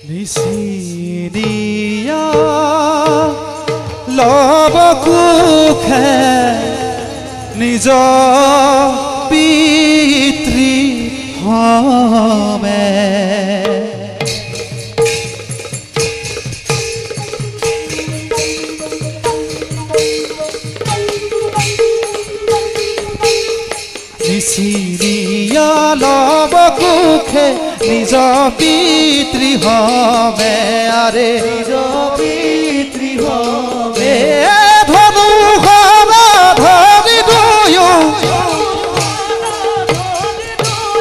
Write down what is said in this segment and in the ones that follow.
নিচিনিয়া লব কুখে নিজ পিতৃ হমে নিচিনিয়া লব কুখে নিজ পিতৃ হমে আরে নিজ পিতৃ হমে ধনু হরা ধরি দুয়ো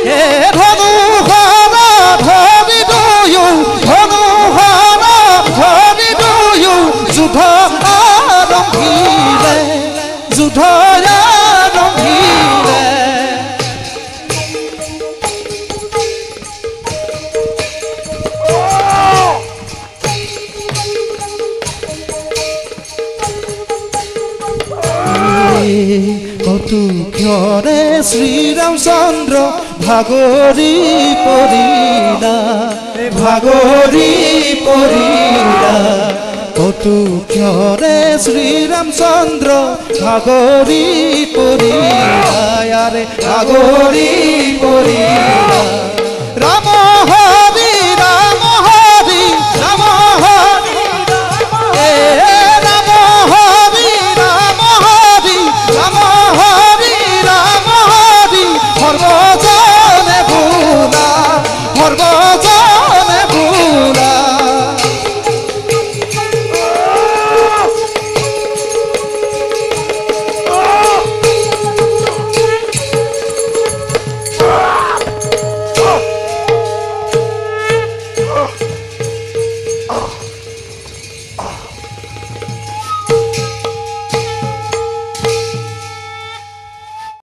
হে ধনু হরা ধরি দুয়ো ধনু হরা ধরি দুয়ো যুদ্ধ আৰম্ভিলে যুদ্ধ আৰম্ভিলে কতুক্ষণে শ্ৰীৰামচন্দ্ৰ ভাগৰি পৰিলা ভাগৰি পৰিলা কতুক্ষণে শ্ৰীৰামচন্দ্ৰ ভাগৰি পৰিলা ভাগৰি পৰিলা ৰাম